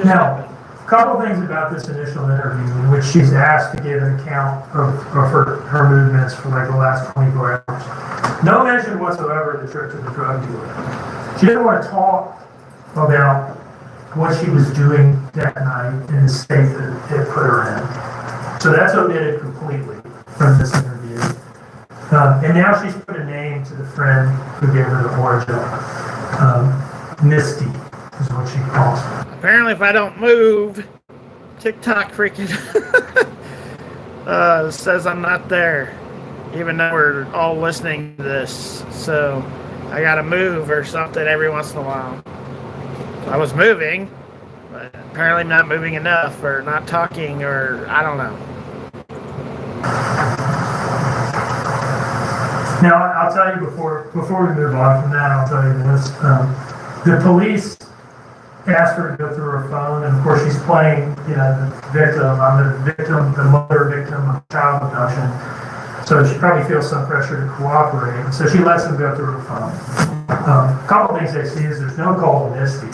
Now, a couple things about this initial interview in which she's asked to give an account of her movements for like the last 24 hours. No mention whatsoever of the trip to the drug dealer. She didn't want to talk about what she was doing that night in the state that it put her in. So that's omitted completely from this interview. And now she's put a name to the friend who gave her the origin. Misty is what she calls her. Apparently, if I don't move, TikTok freaking says I'm not there, even though we're all listening to this. So I gotta move or something every once in a while. I was moving, but apparently not moving enough, or not talking, or I don't know. Now, I'll tell you before we move on from that, I'll tell you this. The police asked her to go through her phone, and of course she's playing, the victim. I'm the victim, the mother victim of child abduction. So she probably feels some pressure to cooperate. So she lets them go through her phone. A couple things I see is there's no call to Misty,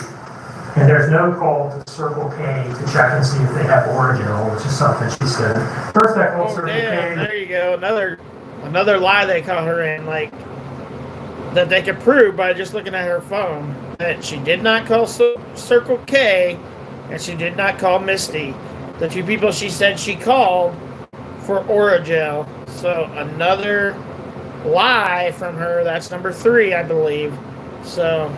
and there's no call to Circle K to check and see if they have original, which is something she said. First I called Circle K. There you go, another lie they caught her in, like that they could prove by just looking at her phone that she did not call Circle K and she did not call Misty, the two people she said she called for Oragel. So another lie from her. That's number 3, I believe. So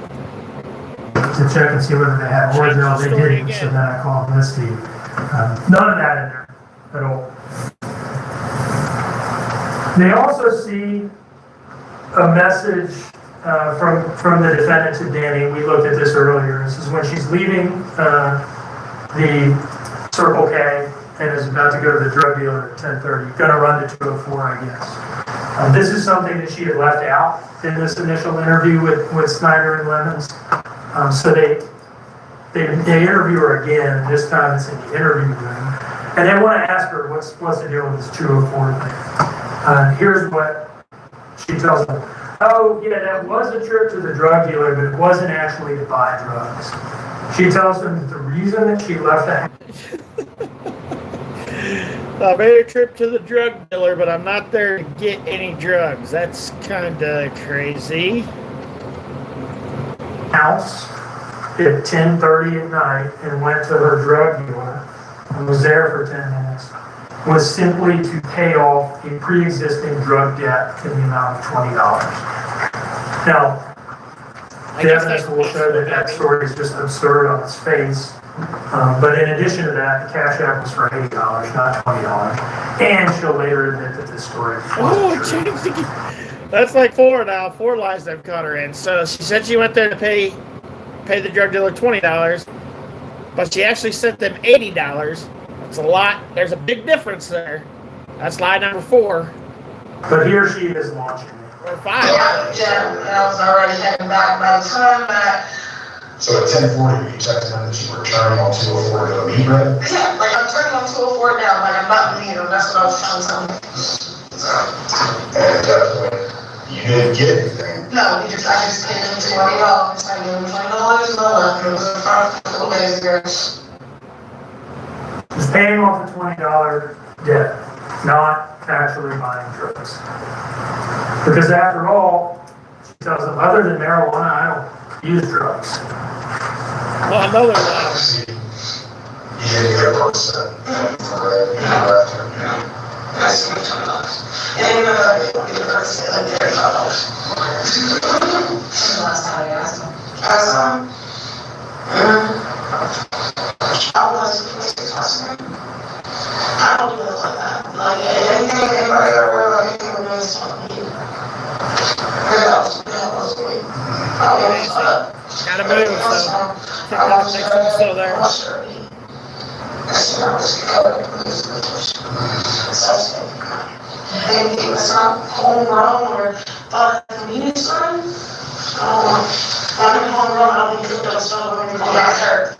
to check and see whether they have Oragel. They didn't. So then I called Misty. None of that in there at all. They also see a message from the defendant to Danny. We looked at this earlier. This is when she's leaving the Circle K and is about to go to the drug dealer at 10:30. Going to run to 204, I guess. This is something that she had left out in this initial interview with Snyder and Lemons. So they interview her again, and this time it's in the interview room. And they want to ask her what's the deal with this 204 thing. Here's what she tells them. Oh, yeah, that was a trip to the drug dealer, but it wasn't actually to buy drugs. She tells them that the reason that she left the house. I made a trip to the drug dealer, but I'm not there to get any drugs. That's kind of crazy. House at 10:30 at night and went to her drug dealer and was there for 10 minutes. Was simply to pay off a pre-existing drug debt in the amount of $20. Now, the evidence will show that story is just absurd on its face. But in addition to that, the cash app was for $80, not $20. And she'll later admit that this story wasn't true. That's like 4 now. 4 lies they've caught her in. So she said she went there to pay the drug dealer $20, but she actually sent them $80. It's a lot. There's a big difference there. That's lie number 4. But here she is launching it. Or 5. Yeah, I was already heading back by the time that. So at 10:40, you checked in that you were turning on 204 to meet, right? Yeah, like I'm turning on 204 now, like I'm about to meet him. That's what I was trying to tell him. And at that point, you didn't get anything. No, I just paid him $20. I gave him $20 and I left. It was the first couple days ago. Is paying off a $20 debt, not actually buying drugs. Because after all, she tells them, other than marijuana, I don't use drugs. Well, another lie. You didn't get a person for it. I spent $20. And even though I didn't get a person, like $35. Last time I asked him. I don't do it like that. Like, anything anybody ever like anything we're doing is fucking you. Gotta move, so TikTok thinks I'm still there. Anything that's not homegrown or thought of the community side, I don't home run, I don't think those stuff or anything like that.